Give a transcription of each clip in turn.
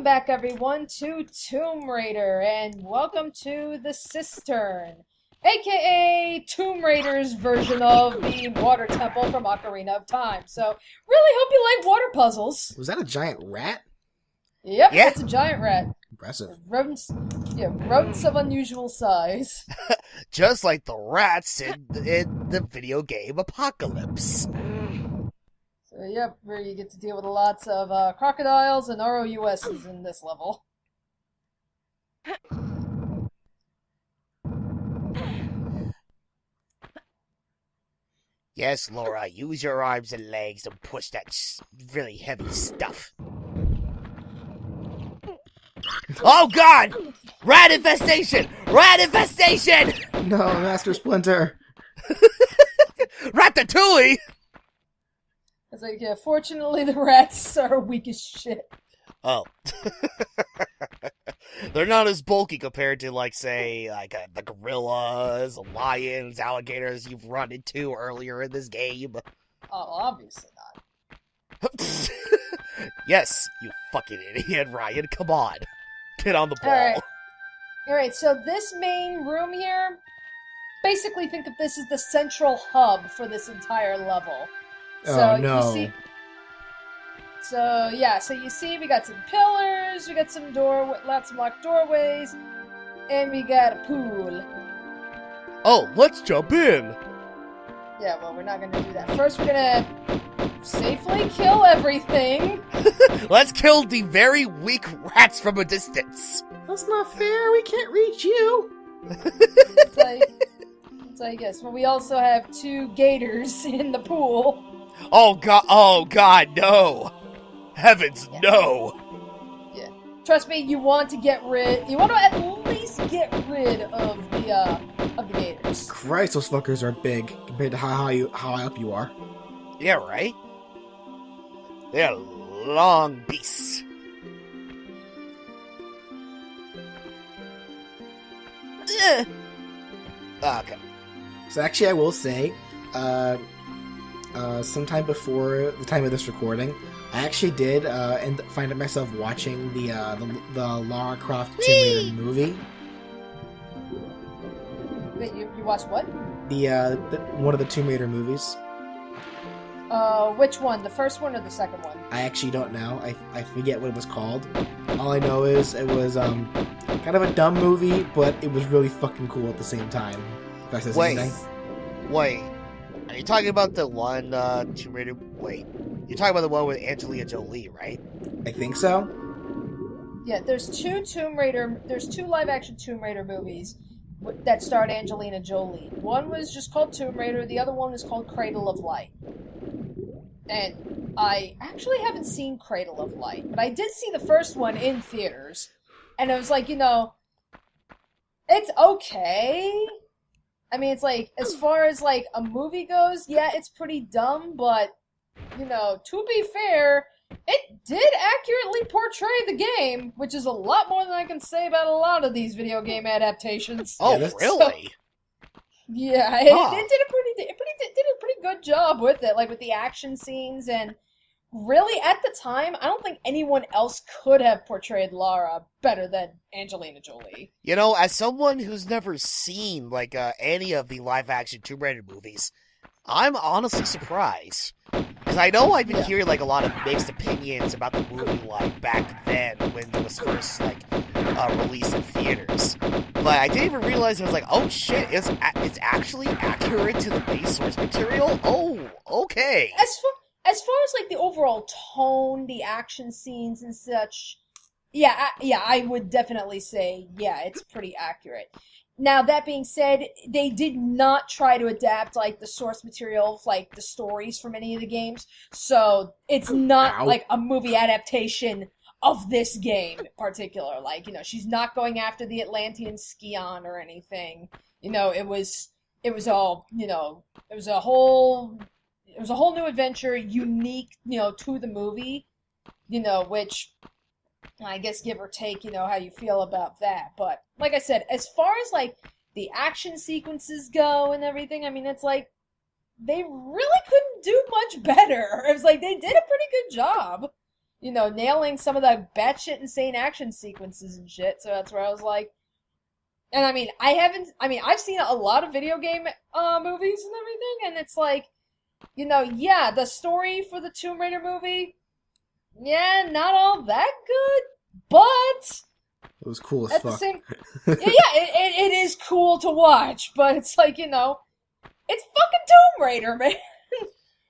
Welcome back, everyone, to Tomb Raider, and welcome to the Cistern, aka Tomb Raider's version of the Water Temple from Ocarina of Time. So, really hope you like water puzzles. Was that a giant rat? Yep, Yeah. it's a giant rat. Impressive. Rodents of unusual size. Just like the rats in the video game Apocalypse. So, yep, where you get to deal with lots of crocodiles and ROUSs in this level. Yes, Laura, use your arms and legs and push that really heavy stuff. Oh God! Rat infestation! Rat infestation! No, Master Splinter. Ratatouille! It's like, yeah, fortunately the rats are weak as shit. Oh. They're not as bulky compared to, like, say, the gorillas, the lions, alligators you've run into earlier in this game. Oh, obviously not. Yes, you fucking idiot, Ryan. Come on. Get on the ball. Alright, so this main room here, basically think of this as the central hub for this entire level. Oh, no. So you see we got some pillars, we got some lots of locked doorways, and we got a pool. Oh, let's jump in. Yeah, well, we're not gonna do that. First, we're gonna safely kill everything. Let's kill the very weak rats from a distance. That's not fair. We can't reach you. It's like, yes, but we also have two gators in the pool. Oh God, no. Heavens, Yeah. no. Yeah. Trust me, you want to at least get rid of the gators. Christ, those fuckers are big compared to how high up you are. Yeah, right? They're long beasts. Okay. So actually, I will say, sometime before the time of this recording, I actually did find myself watching the Lara Croft Tomb Raider movie. Wait, you watched what? The one of the Tomb Raider movies. Which one? The first one or the second one? I actually don't know. I forget what it was called. All I know is it was kind of a dumb movie, but it was really fucking cool at the same time. If that says anything. Wait. Are you talking about the one Tomb Raider? Wait. You're talking about the one with Angelina Jolie, right? I think so. Yeah, there's two live-action Tomb Raider movies that starred Angelina Jolie. One was just called Tomb Raider, the other one was called Cradle of Light. And I actually haven't seen Cradle of Light, but I did see the first one in theaters. And it was like, it's okay. I mean, it's like, as far as like a movie goes, yeah, it's pretty dumb, but, to be fair, it did accurately portray the game, which is a lot more than I can say about a lot of these video game adaptations. Oh, Yeah, really? Yeah, it did a pretty good job with it, like with the action scenes, and really at the time, I don't think anyone else could have portrayed Lara better than Angelina Jolie. As someone who's never seen any of the live-action Tomb Raider movies, I'm honestly surprised. Because I know I've been hearing a lot of mixed opinions about the movie back then when it was first released in theaters. But I didn't even realize it was oh shit, it's actually accurate to the base source material? Oh, okay. As far as the overall tone, the action scenes and such, I would definitely say, it's pretty accurate. Now, that being said, they did not try to adapt, the source material, the stories from any of the games. So, it's not, a movie adaptation of this game in particular. She's not going after the Atlantean Scion or anything. It was all, it was a whole new adventure, unique, to the movie, which... I guess give or take, how you feel about that. But, like I said, as far as, the action sequences go and everything, I mean, it's they really couldn't do much better. It was they did a pretty good job. nailing some of the batshit insane action sequences and shit. So that's where I was like, and I've seen a lot of video game movies and everything, and it's like, yeah, the story for the Tomb Raider movie, yeah, not all that good, but it was cool as at fuck. the same, it is cool to watch, but it's like, it's fucking Tomb Raider, man.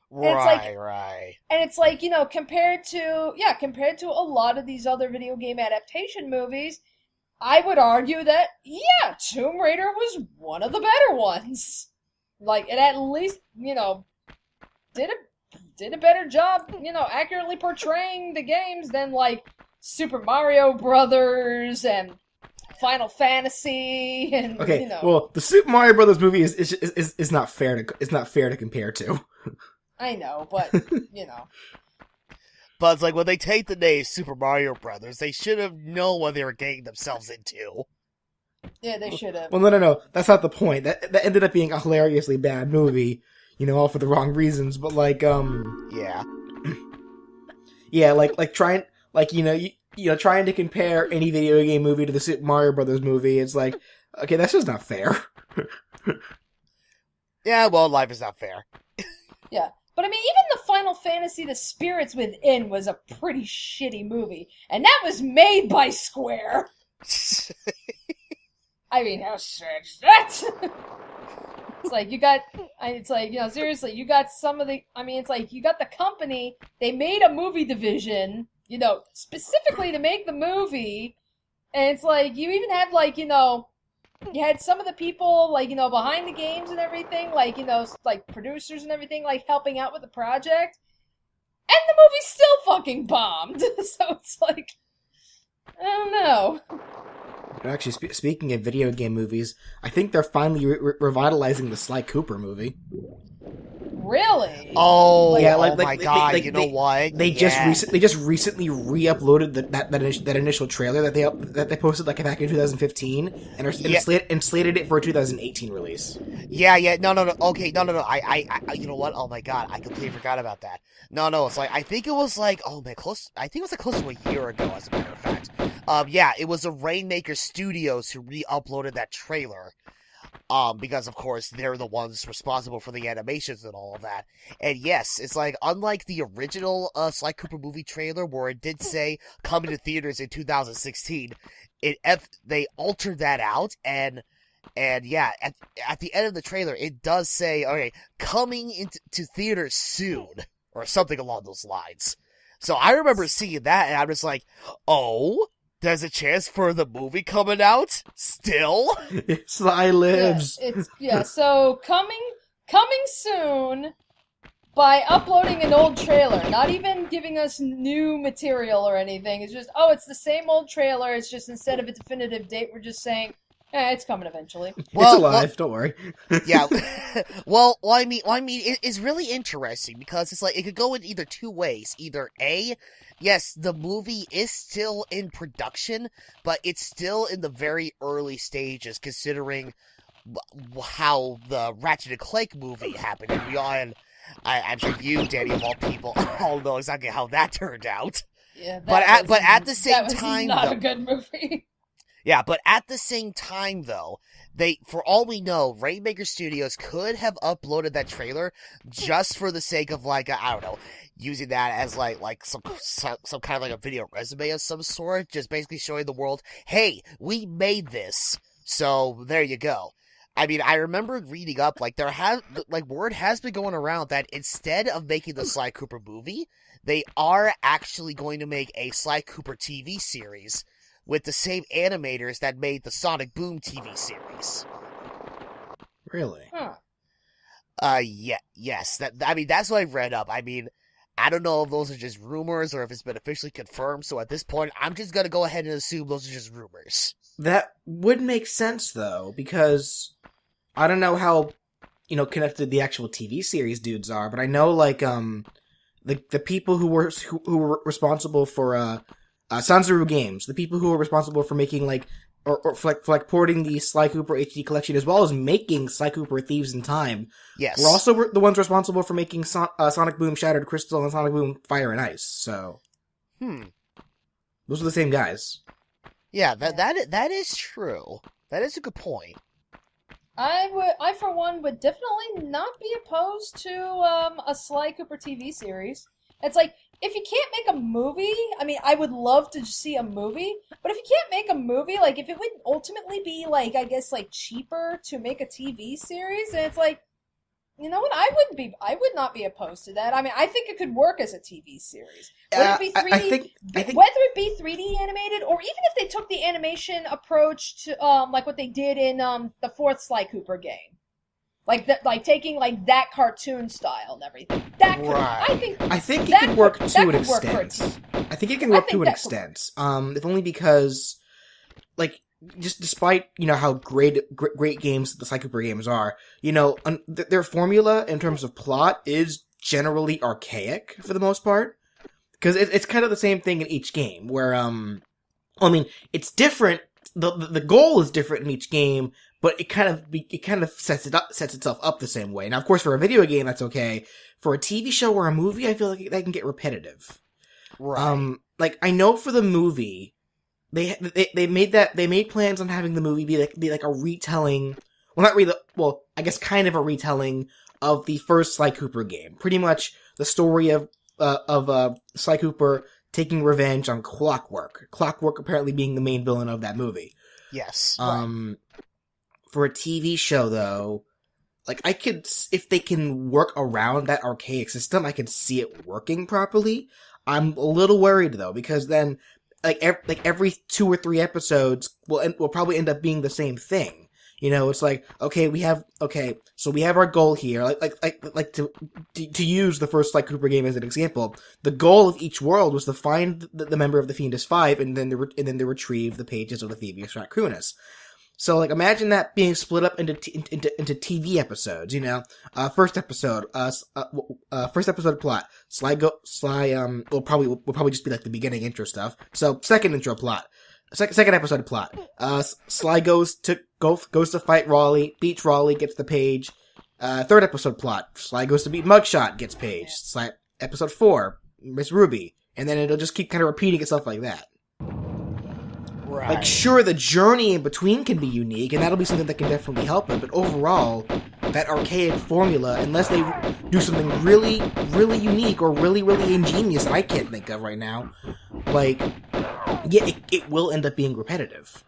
Right. And it's like, compared to a lot of these other video game adaptation movies, I would argue that, yeah, Tomb Raider was one of the better ones. Like, it at least, did a better job, accurately portraying the games than, like, Super Mario Brothers and Final Fantasy and, Okay, well, the Super Mario Brothers movie is not fair to compare to. I know, but, But it's like, when they take the name Super Mario Brothers, they should have known what they were getting themselves into. Yeah, they should have. Well, no, that's not the point. That ended up being a hilariously bad movie, all for the wrong reasons, but like, Yeah. Yeah, like trying, trying to compare any video game movie to the Super Mario Brothers movie, it's like, okay, that's just not fair. Yeah, well, life is not fair. Yeah. But even the Final Fantasy The Spirits Within was a pretty shitty movie. And that was made by Square. How sad is that? It's like, seriously, you got some of the, it's like, you got the company, they made a movie division, specifically to make the movie. And it's like, you even had, like, you had some of the people, like, behind the games and everything, like, like, producers and everything, like, helping out with the project. And the movie still fucking bombed. So it's like, I don't know. Actually, speaking of video game movies, I think they're finally revitalizing the Sly Cooper movie. Really? Oh, yeah, my god! You know what? They just recently re-uploaded that initial trailer that they posted like back in 2015 and slated it for a 2018 release. Yeah. No. Okay, no. I you know what? Oh my god, I completely forgot about that. No. It's like, I think it was like, oh man, close. I think it was like close to a year ago, as a matter of fact. Yeah, it was the Rainmaker Studios who re-uploaded that trailer. Because of course they're the ones responsible for the animations and all of that. And yes, it's like, unlike the original Sly Cooper movie trailer where it did say coming to theaters in 2016, they altered that out, and yeah, at the end of the trailer it does say, okay, coming into theaters soon, or something along those lines. So I remember seeing that and I was like, oh, there's a chance for the movie coming out still? Sly lives. So coming soon by uploading an old trailer, not even giving us new material or anything. It's just, it's the same old trailer. It's just, instead of a definitive date, we're just saying, it's coming eventually. It's alive, don't worry. Yeah. Well, I mean, it's really interesting because it's like, it could go in either two ways. Either A, yes, the movie is still in production, but it's still in the very early stages, considering how the Ratchet & Clank movie happened. And I'm sure you, Danny, of all people, all know exactly how that turned out. Yeah, but at the same time, not a good movie. Yeah, but at the same time, though, for all we know, Rainmaker Studios could have uploaded that trailer just for the sake of, like, I don't know, using that as, like some kind of, like, a video resume of some sort, just basically showing the world, hey, we made this, so there you go. I mean, I remember reading up, like, word has been going around that instead of making the Sly Cooper movie, they are actually going to make a Sly Cooper TV series with the same animators that made the Sonic Boom TV series. Really? Huh. Yes. That's what I've read up. I mean, I don't know if those are just rumors or if it's been officially confirmed, so at this point, I'm just gonna go ahead and assume those are just rumors. That would make sense, though, because I don't know how, connected the actual TV series dudes are, but I know, like, the people who were responsible for, Sanzaru Games, the people who were responsible for making, like, or for porting the Sly Cooper HD collection, as well as making Sly Cooper Thieves in Time. Yes. Were also the ones responsible for making Sonic Boom Shattered Crystal and Sonic Boom Fire and Ice, so. Those are the same guys. Yeah, that is true. That is a good point. I for one would definitely not be opposed to a Sly Cooper TV series. It's like if you can't make a movie, I mean, I would love to see a movie, but if you can't make a movie, like if it would ultimately be like I guess like cheaper to make a TV series, and it's like you know what? I would not be opposed to that. I mean, I think it could work as a TV series. Whether it be 3D, I think whether it be 3D animated, or even if they took the animation approach to, like what they did in the fourth Sly Cooper game, like taking like that cartoon style and everything. That could, Right. I think it can work to an extent. I think it can work to an that extent. If only because, like, just despite how great games the Sly Cooper games are, their formula in terms of plot is generally archaic for the most part, because it's kind of the same thing in each game. Where I mean, it's different. The goal is different in each game, but it kind of sets itself up the same way. Now, of course, for a video game, that's okay. For a TV show or a movie, I feel like that can get repetitive. Right. Like I know for the movie. They made plans on having the movie be like a retelling, I guess kind of a retelling of the first Sly Cooper game. Pretty much the story of Sly Cooper taking revenge on Clockwork. Clockwork apparently being the main villain of that movie. Yes. For a TV show though, like I could, if they can work around that archaic system, I can see it working properly. I'm a little worried though, because then every 2 or 3 episodes will probably end up being the same thing. It's like, so we have our goal here. Like to use the first Sly Cooper game as an example, the goal of each world was to find the member of the Fiendus Five and then to retrieve the pages of the Thievius Raccoonus. So, like, imagine that being split up into TV episodes. First episode plot. Sly will probably just be like the beginning intro stuff. So, second intro plot. Second episode plot. Sly goes to fight Raleigh, beats Raleigh, gets the page. Third episode plot. Sly goes to beat Mugshot, gets page. Sly episode 4, Miss Ruby, and then it'll just keep kind of repeating itself like that. Right. Like, sure, the journey in between can be unique, and that'll be something that can definitely help it, but overall, that archaic formula, unless they do something really, really unique or really, really ingenious that I can't think of right now, like, yeah, it will end up being repetitive.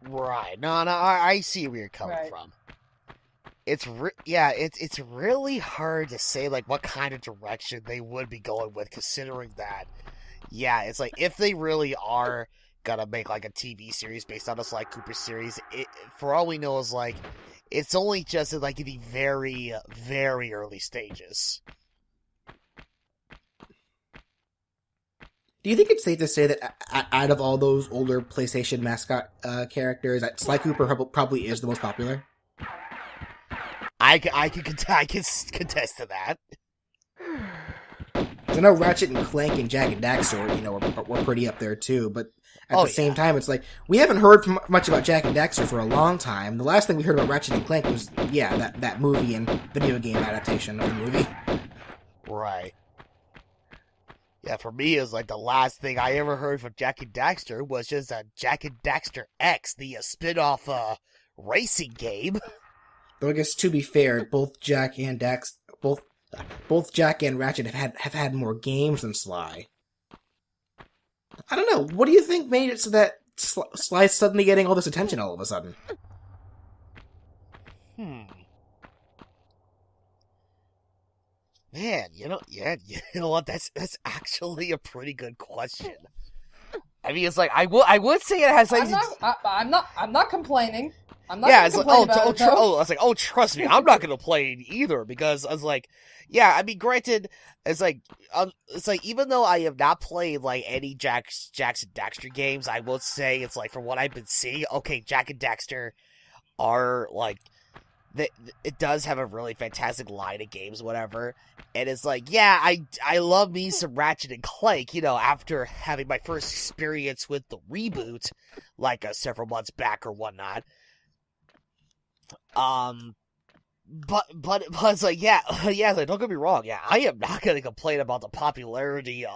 Right. No, I see where you're coming from. It's really hard to say, like, what kind of direction they would be going with, considering that, yeah, it's like, if they really are gonna make, like, a TV series based on a Sly Cooper series, for all we know is, like, it's only just, like, in the very, very early stages. Do you think it's safe to say that out of all those older PlayStation mascot characters, that Sly Cooper probably is the most popular? I can contest to that. I know Ratchet and Clank and Jak and Daxter, were pretty up there too, but at the same time, it's like, we haven't heard much about Jak and Daxter for a long time. The last thing we heard about Ratchet and Clank was, that movie and video game adaptation of the movie. Right. Yeah, for me, it was like the last thing I ever heard from Jak and Daxter was just Jak and Daxter X, the spin-off racing game. Though I guess, to be fair, both Jak and Ratchet have had more games than Sly. I don't know. What do you think made it so that Sly's suddenly getting all this attention all of a sudden? Man, you know what? That's actually a pretty good question. I mean, it's like I would say it has. I'm not complaining. I'm not. Yeah, it's like, I was like, trust me, I'm not gonna play it either, because I was like, yeah, I mean, granted, it's like even though I have not played like any Jackson Daxter games, I will say it's like, from what I've been seeing, okay, Jak and Daxter are like, it does have a really fantastic line of games, whatever. And it's like, yeah, I love me some Ratchet and Clank, after having my first experience with the reboot, like several months back or whatnot. But it's like, yeah, like, don't get me wrong, yeah, I am not gonna complain about the popularity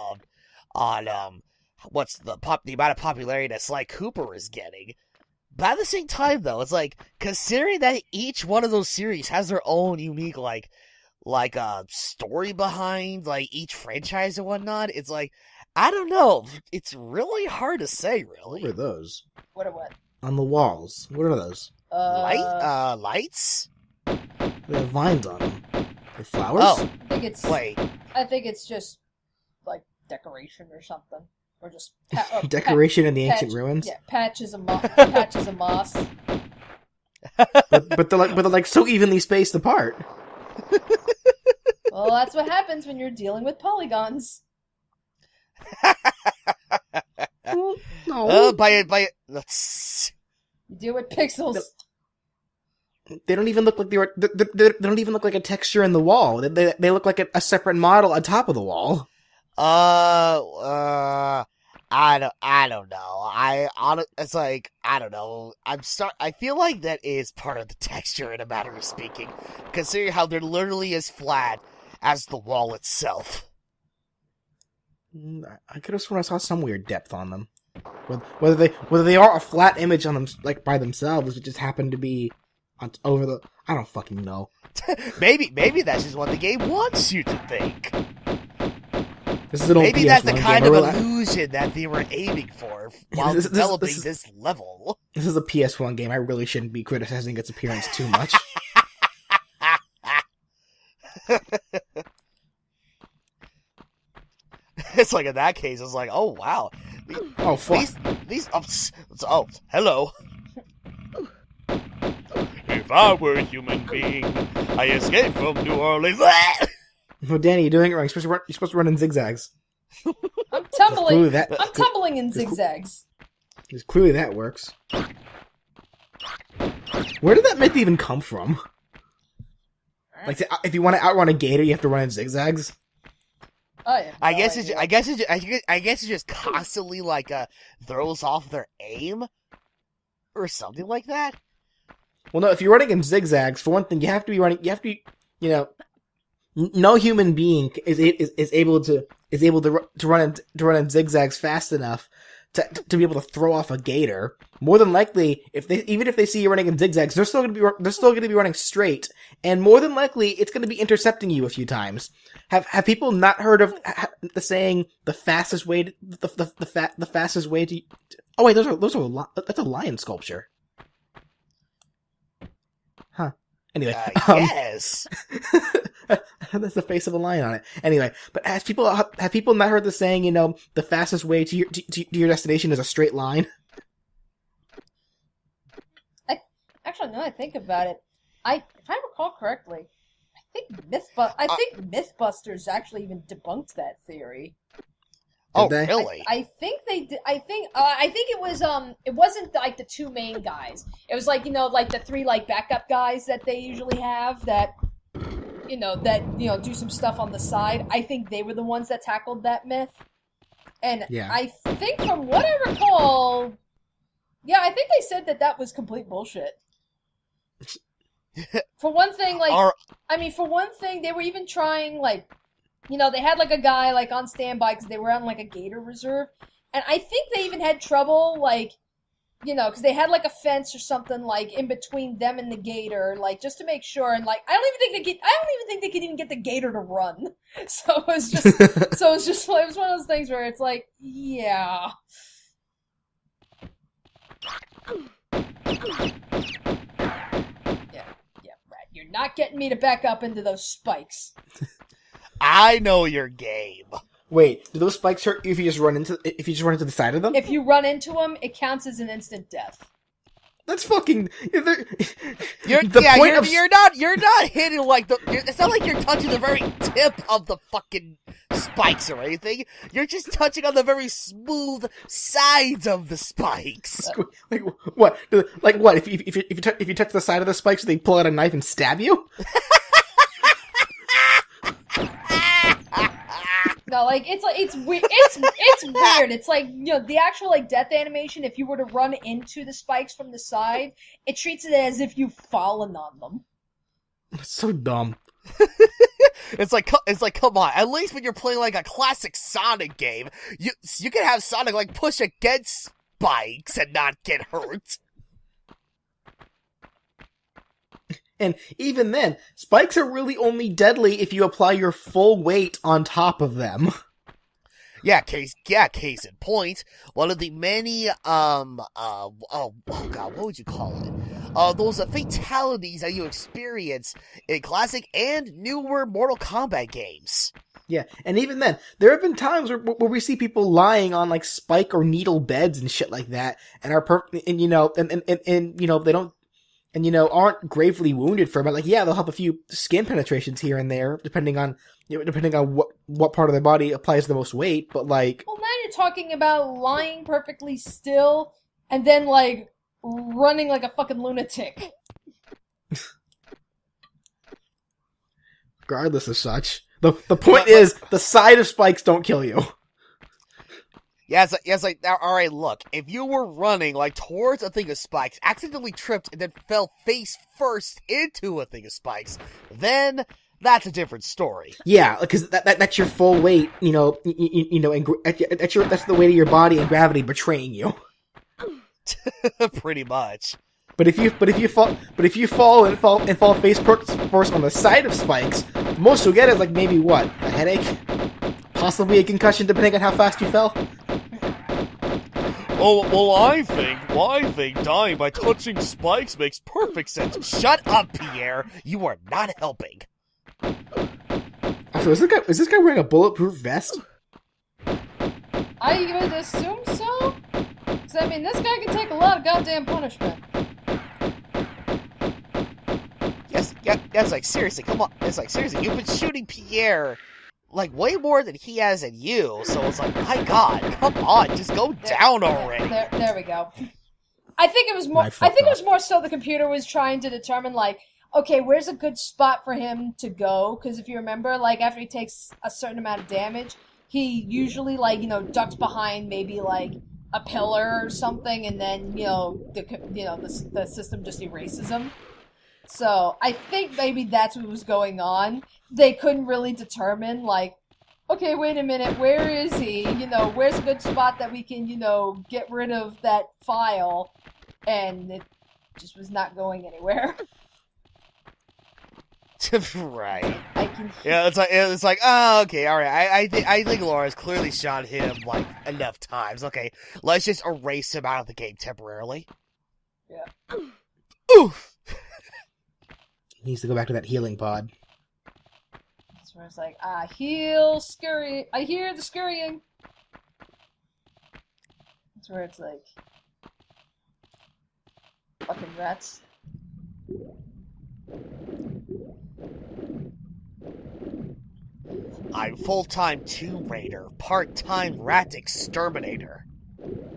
what's the amount of popularity that Sly Cooper is getting. But at the same time, though, it's like, considering that each one of those series has their own unique, like story behind, like, each franchise and whatnot, it's like, I don't know, it's really hard to say, really. What are those? What? On the walls. What are those? Lights? They have vines on them. They're flowers? Oh, I think it's just, like, decoration or something. Or just... Decoration in the ancient ruins? Yeah, patches of moss. but they're like so evenly spaced apart. Well, that's what happens when you're dealing with polygons. No. You deal with pixels. They don't even look like they don't even look like a texture in the wall. They look like a separate model on top of the wall. I don't know. It's like, I don't know. I feel like that is part of the texture, in a matter of speaking, considering how they're literally as flat as the wall itself. I could have sworn I saw some weird depth on them. Whether they are a flat image on them, like, by themselves, it just happened to be over the... I don't fucking know. Maybe that's just what the game wants you to think. This is an old Maybe PS1 that's the kind of game. illusion that they were aiming for while developing this level. This is a PS1 game. I really shouldn't be criticizing its appearance too much. It's like, in that case, it's like, oh wow. Oh fuck. Oh, hello. If I were a human being, I escaped from New Orleans. No, Danny, you're doing it wrong. You're supposed to run in zigzags. I'm tumbling. That, I'm tumbling in zigzags. Clearly that works. Where did that myth even come from? Like, if you want to outrun a gator, you have to run in zigzags. I guess it just constantly, like, throws off their aim or something like that. Well, no, if you're running in zigzags, for one thing, you have to be, you know, no human being is able to run in zigzags fast enough to be able to throw off a gator. More than likely, even if they see you running in zigzags, they're still going to be running straight, and more than likely, it's going to be intercepting you a few times. Have people not heard of the saying the fastest way to? Oh wait, that's a lion sculpture. Huh. Anyway, yes. That's the face of a lion on it. Anyway, but have people not heard the saying, you know, the fastest way to your destination is a straight line? Actually, now I think about it, if I recall correctly, I think Mythbusters actually even debunked that theory. Oh, really? I think they did. I think it was it wasn't like the two main guys. It was like, you know, like the three like backup guys that they usually have that do some stuff on the side. I think they were the ones that tackled that myth. And yeah. I think from what I recall, yeah, I think they said that was complete bullshit. For one thing, they were even trying, like, you know, they had, like, a guy, like, on standby because they were on, like, a gator reserve. And I think they even had trouble, like, you know, because they had, like, a fence or something, like, in between them and the gator, like, just to make sure. And, like, I don't even think they could even get the gator to run. So it was just, it was one of those things where it's like, yeah. Yeah, right. You're not getting me to back up into those spikes. I know your game. Wait, do those spikes hurt you if you just run into the side of them? If you run into them, it counts as an instant death. That's fucking. You're not hitting like it's not like you're touching the very tip of the fucking spikes or anything. You're just touching on the very smooth sides of the spikes. Like what? Like what? If you touch the side of the spikes, they pull out a knife and stab you? No, like it's weird. It's weird. It's like, you know, the actual like death animation. If you were to run into the spikes from the side, it treats it as if you've fallen on them. It's so dumb. It's like, come on. At least when you're playing like a classic Sonic game, you can have Sonic like push against spikes and not get hurt. And even then, spikes are really only deadly if you apply your full weight on top of them. Case in point, one of the many, oh god, what would you call it? Those fatalities that you experience in classic and newer Mortal Kombat games. Yeah, and even then, there have been times where we see people lying on like spike or needle beds and shit like that, and they don't, aren't gravely wounded from it. Like, yeah, they'll have a few skin penetrations here and there, depending on what part of their body applies the most weight. But like, well, now you're talking about lying perfectly still and then like running like a fucking lunatic. Regardless of such, the point is the side of spikes don't kill you. Yeah, it's like, now, alright, look, if you were running, like, towards a thing of spikes, accidentally tripped, and then fell face first into a thing of spikes, then that's a different story. Yeah, because that's your full weight, and that's the weight of your body and gravity betraying you. Pretty much. But if you fall face first on the side of spikes, the most you'll get is like maybe what? A headache? Possibly a concussion depending on how fast you fell? Oh, well, I think dying by touching spikes makes perfect sense. Shut up, Pierre. You are not helping. So is this guy wearing a bulletproof vest? I would assume so. 'Cause, I mean, this guy can take a lot of goddamn punishment. Yes, like, seriously, come on. It's like, seriously, you've been shooting Pierre like way more than he has in you, so it's like, my god, come on, just go down already. There we go. I think it was more so the computer was trying to determine like, okay, where's a good spot for him to go? Because if you remember, like after he takes a certain amount of damage, he usually like ducks behind maybe like a pillar or something, and then the system just erases him. So I think maybe that's what was going on. They couldn't really determine, like, okay, wait a minute, where is he? Where's a good spot that we can, get rid of that file? And it just was not going anywhere. Right. I can. Yeah, it's like, oh, okay, all right. I think Laura's clearly shot him like enough times. Okay, let's just erase him out of the game temporarily. Yeah. Oof. He needs to go back to that healing pod. That's where it's like, heal, scurry. I hear the scurrying. That's where it's like, fucking rats. I'm full-time Tomb Raider, part-time rat exterminator.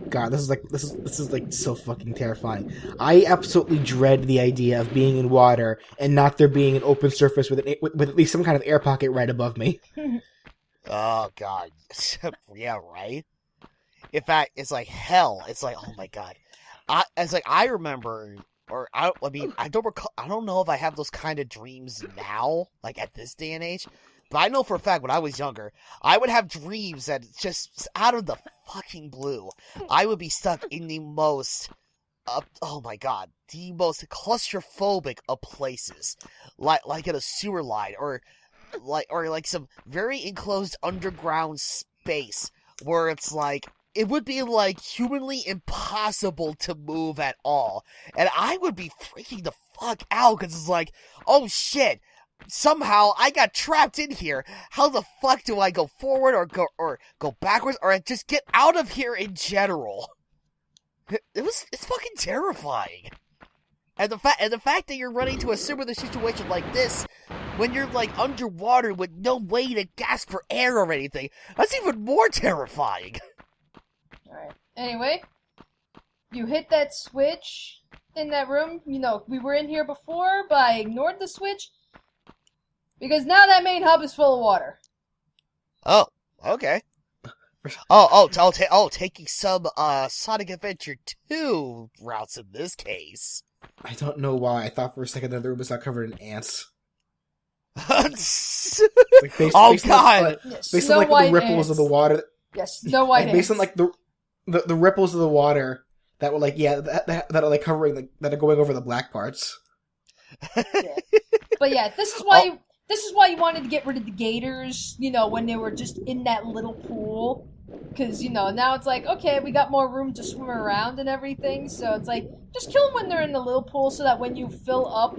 God, this is like so fucking terrifying. I absolutely dread the idea of being in water and not there being an open surface with at least some kind of air pocket right above me. Oh god, yeah, right. In fact, it's like hell. It's like, oh my god. I remember, or I mean, I don't recall. I don't know if I have those kind of dreams now, like at this day and age. But I know for a fact when I was younger, I would have dreams that just out of the fucking blue, I would be stuck in the most, oh my god, the most claustrophobic of places, like in a sewer line or like some very enclosed underground space where it's like it would be like humanly impossible to move at all, and I would be freaking the fuck out because it's like, oh shit. Somehow I got trapped in here. How the fuck do I go forward or go backwards or just get out of here in general? It's fucking terrifying. And the fact that you're running to a similar situation like this when you're like underwater with no way to gasp for air or anything, that's even more terrifying. Alright. Anyway, you hit that switch in that room. We were in here before, but I ignored the switch. Because now that main hub is full of water. Oh, okay. Taking some Sonic Adventure 2 routes in this case. I don't know why. I thought for a second that the room was not covered in ants. Like Oh, based God. on, Yeah, based on Snow like White the ripples ants. of the water, Yes, Snow White like based on ants. like the ripples of the water that were like that are like covering that are going over the black parts. Yeah. But yeah, this is Oh, why you wanted to get rid of the gators, when they were just in that little pool. Because, now it's like, okay, we got more room to swim around and everything, so it's like, just kill them when they're in the little pool so that when you fill up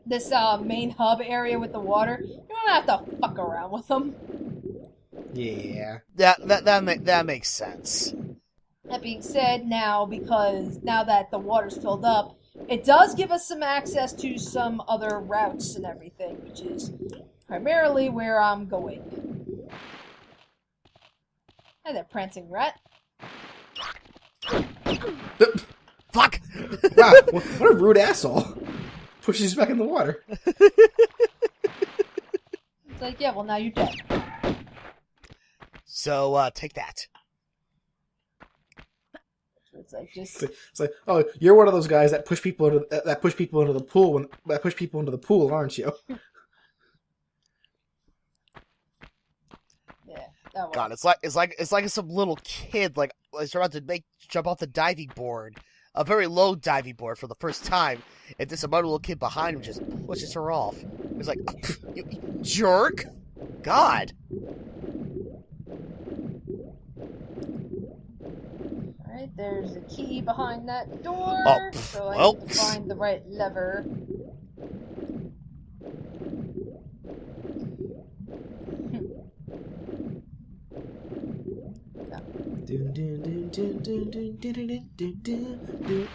this main hub area with the water, you don't have to fuck around with them. Yeah. that makes sense. That being said, now that the water's filled up, it does give us some access to some other routes and everything, which is primarily where I'm going. Hi there, prancing rat. Fuck! Wow, what a rude asshole! Pushes you back in the water. It's like, yeah, well, now you're dead. So, take that. It's like just It's like, oh, you're one of those guys that push people into the pool, aren't you? yeah. That God, one. it's like some little kid like about to jump off the diving board, a very low diving board for the first time, and this other little kid behind him just pushes her off. He's like, you jerk! God. Alright, there's a key behind that door, Oh, so I well. need to find the right lever.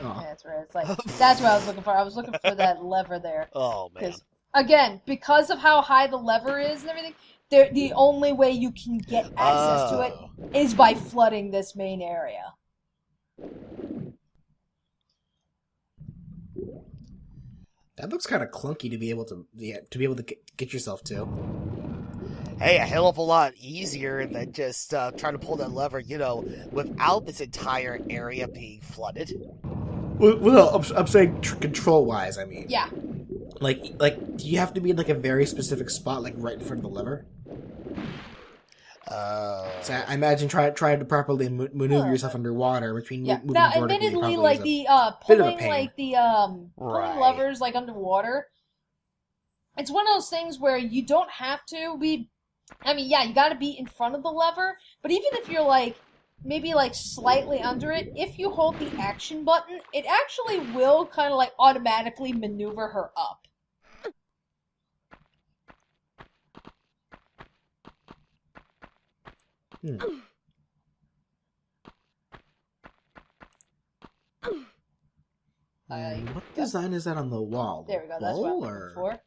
Oh. That's right. It's like that's what I was looking for. I was looking for that lever there. Oh man. Because again, because of how high the lever is and everything, the only way you can get access to it is by flooding this main area. That looks kind of clunky to be able to get yourself to. Hey, a hell of a lot easier than just trying to pull that lever, without this entire area being flooded. Well, I'm saying control wise. I mean, Yeah. like, do you have to be in like a very specific spot, like right in front of the lever? So I imagine trying to properly maneuver yourself underwater between Yeah. moving Now, vertically. admittedly, Probably like is a the bit of a pulling, pain. like the pulling Right. levers, like underwater. It's one of those things where you don't have to be. I mean, yeah, you got to be in front of the lever, but even if you're like maybe like slightly under it, if you hold the action button, it actually will kind of like automatically maneuver her up. What design is that on the wall? There we go. That's what I'm looking for.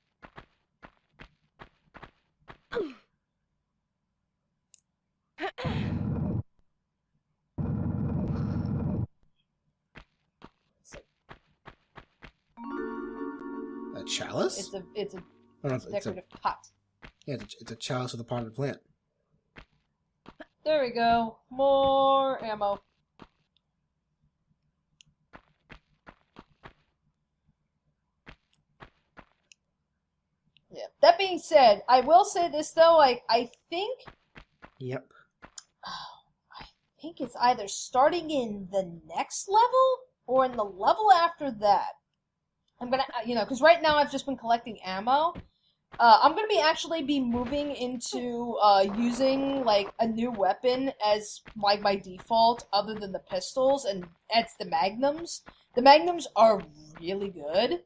A chalice? It's a Oh, no, decorative pot. yeah, it's a chalice with a potted plant. There we go. More ammo. Yeah. That being said, I will say this though. I think Yep. I think it's either starting in the next level or in the level after that. I'm gonna, because right now I've just been collecting ammo. I'm gonna actually be moving into using like a new weapon as like my default, other than the pistols, and that's the magnums. The magnums are really good.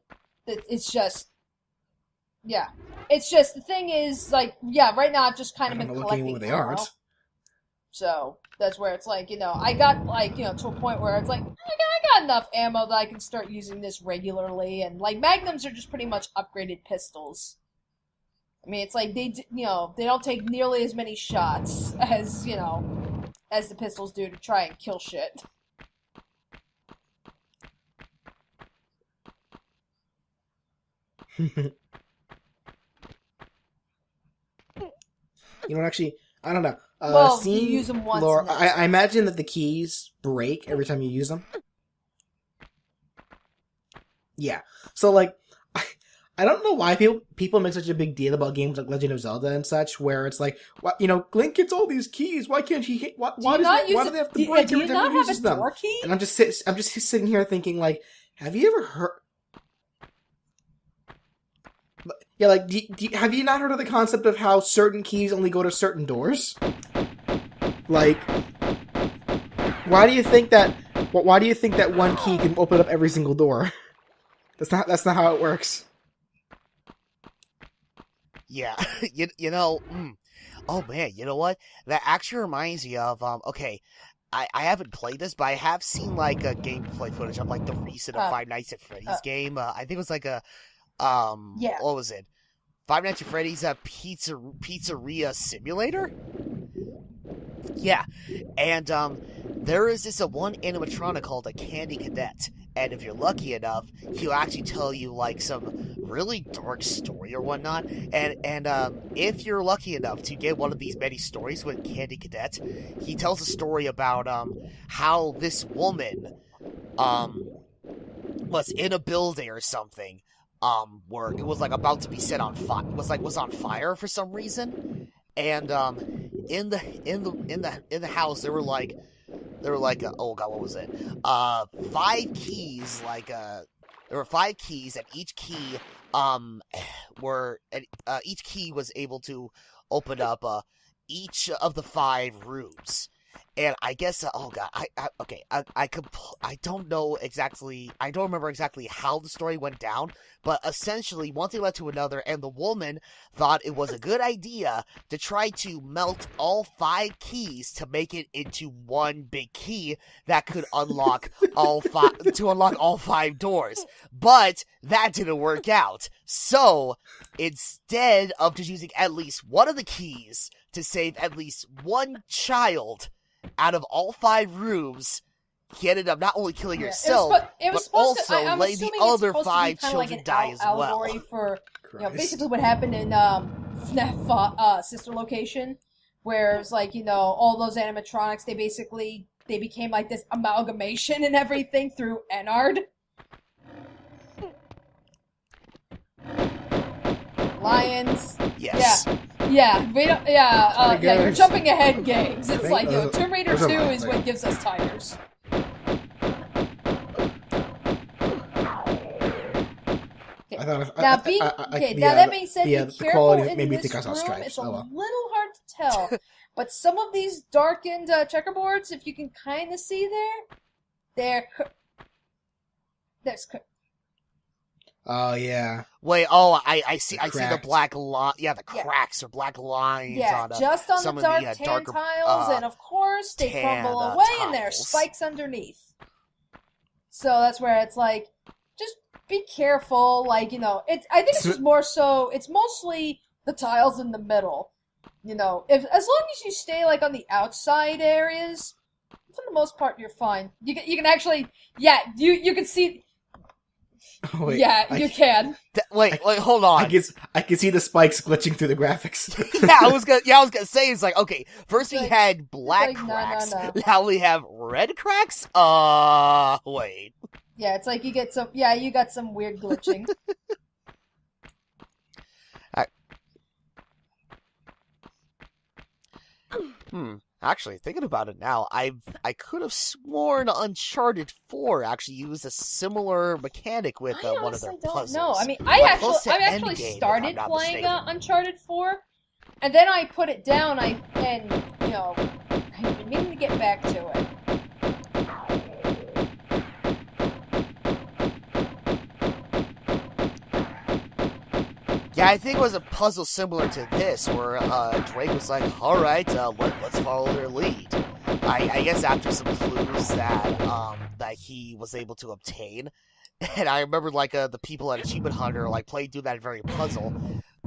It's just, yeah. It's just the thing is like, yeah. Right now I've just kind of been collecting what they ammo. aren't. So that's where it's like, I got like, to a point where it's like, I got enough ammo that I can start using this regularly, and like magnums are just pretty much upgraded pistols. I mean, it's like they don't take nearly as many shots as the pistols do to try and kill shit. Actually, I don't know. Well, you use them once. Laura, I imagine that the keys break every time you use them. Yeah. So, like, I don't know why people make such a big deal about games like Legend of Zelda and such, where it's like, Link gets all these keys. Why can't he? Why do they have to break every time he uses them? Key? And I'm just sitting here thinking, like, have you ever heard? Yeah, like, have you not heard of the concept of how certain keys only go to certain doors? Like, why do you think that one key can open up every single door? That's not how it works. Yeah, oh man, you know what? That actually reminds me of, okay, I haven't played this, but I have seen, like, a gameplay footage of, like, the recent Five Nights at Freddy's game. I think it was, like, what was it? Five Nights at Freddy's Pizzeria Simulator? Yeah, and, there is this one animatronic called a Candy Cadet, and if you're lucky enough, he'll actually tell you, like, some really dark story or whatnot, and if you're lucky enough to get one of these many stories with Candy Cadet, he tells a story about, how this woman, was in a building or something, where it was, like, about to be set on fire, was on fire for some reason, and, in the house, there were like, oh god, what was it? 5 keys, there were 5 keys, and each key, each key was able to open up, each of the 5 rooms. And I guess, oh god, I don't know exactly, I don't remember exactly how the story went down, but essentially, one thing led to another, and the woman thought it was a good idea to try to melt all 5 keys to make it into one big key that could unlock all 5 doors. But that didn't work out. So, instead of just using at least one of the keys to save at least one child out of all 5 rooms, he ended up not only killing herself, but also letting the other 5 children die as well. For basically what happened in FNAF Sister Location, where it's like, all those animatronics, they became like this amalgamation and everything through Enard. Lions. Yes. Yeah, you're jumping ahead games. It's like, Tomb Raider 2 is what gives us tires. That being said, be careful in this room. It's a little hard to tell, but some of these darkened checkerboards, if you can kind of see there's. Oh yeah. Wait. Oh, I see. I see the black line. Yeah, the cracks or black lines. Yeah, on, just on some the of dark the, tan darker, tiles, and of course they crumble away, and there are spikes underneath. So that's where it's like, just be careful. Like, it's. I think it's just more so. It's mostly the tiles in the middle. As long as you stay like on the outside areas, for the most part, you're fine. You can actually, you can see. Oh, wait, you can. Wait, hold on. I can see the spikes glitching through the graphics. I was gonna say, it's like, okay, first we had black cracks, no. now we have red cracks? Wait. Yeah, it's like you get some, you got some weird glitching. Actually, thinking about it now, I could have sworn Uncharted 4 actually used a similar mechanic with one of their puzzles. No, I mean, I actually started playing Uncharted 4, and then I put it down. I've been meaning to get back to it. Yeah, I think it was a puzzle similar to this, where Drake was like, alright, let's follow their lead. I guess after some clues that he was able to obtain. And I remember, the people at Achievement Hunter, playing through that very puzzle.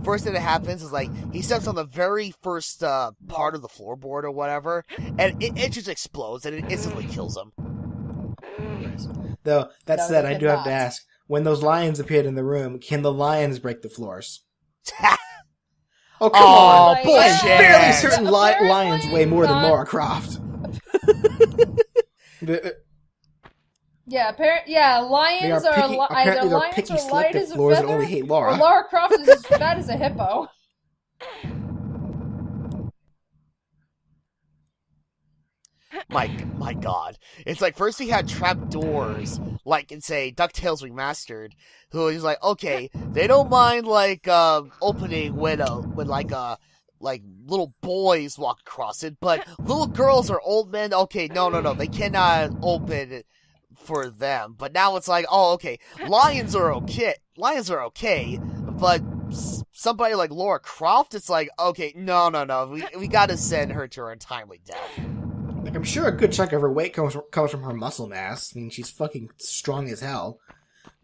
First thing that happens is, he steps on the very first part of the floorboard or whatever, and it just explodes, and it instantly kills him. Though, that said, I do have to ask, when those lions appeared in the room, can the lions break the floors? Oh, come on! Bullshit! Fairly certain lions weigh more than Lara Croft. Lions are either apparently they're lions picky, or light selective as a floors and feather, only hate or Laura. Lara Croft is as fat as a hippo. My God, it's like first we had trapdoors, like in say DuckTales Remastered, who is like, okay, they don't mind like opening when like little boys walk across it, but little girls or old men, okay, no, they cannot open for them. But now it's like, oh, okay, lions are okay, but somebody like Laura Croft, it's like, okay, no, we gotta send her to her untimely death. Like, I'm sure a good chunk of her weight comes from her muscle mass. I mean, she's fucking strong as hell.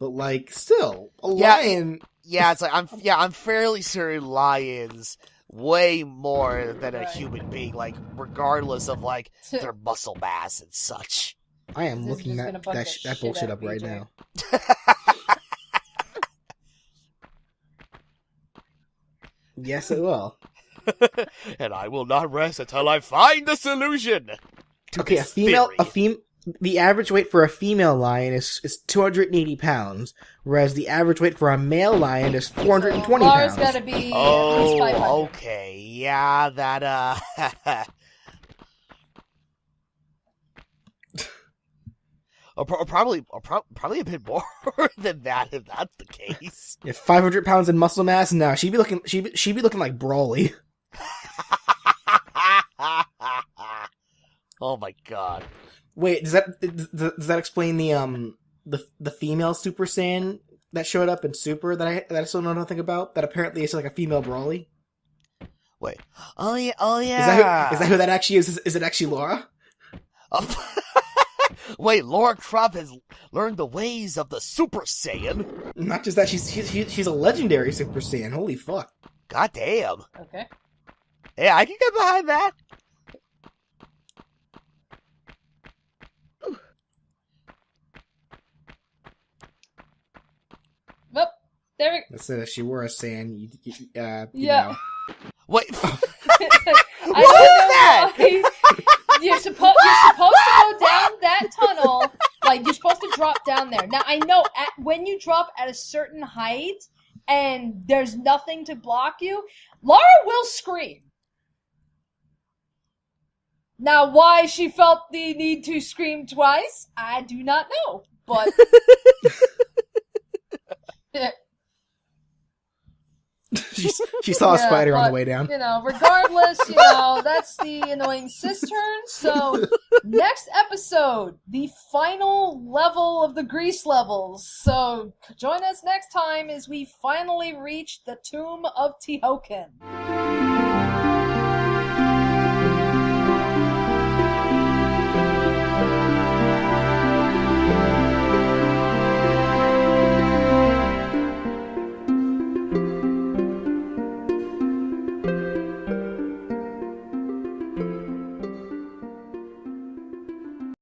But, like, still, a lion... Yeah, it's like, I'm fairly certain lions way more than a human being, like, regardless of, like, their muscle mass and such. I am looking that bullshit up right now. Yes, it will. And I will not rest until I find the solution. Okay, the average weight for a female lion is 280 pounds, whereas the average weight for a male lion is 420 Lara's pounds. gotta be at least 500. Okay, yeah, that or probably a bit more than that if that's the case. Yeah, 500 pounds in muscle mass. No, she'd be looking like Brawly. Oh my God! Wait, does that explain the female Super Saiyan that showed up in Super that I still know nothing about? That apparently is like a female Brawly. Wait, oh yeah. Is that who that actually is? Is it actually Laura? Wait, Laura Croft has learned the ways of the Super Saiyan. Not just that, she's a legendary Super Saiyan. Holy fuck! God damn. Okay. Yeah, I can get behind that. Well, there we go. That's it. If she were a Saiyan, you Yeah. know. Wait. I don't know why. You're supposed to go down that tunnel. Like, you're supposed to drop down there. Now, I know when you drop at a certain height and there's nothing to block you, Laura will scream. Now, why she felt the need to scream twice, I do not know. But she saw a spider on the way down. Regardless, that's the annoying cistern. So, next episode, the final level of the Grease levels. So, join us next time as we finally reach the Tomb of Tehoken.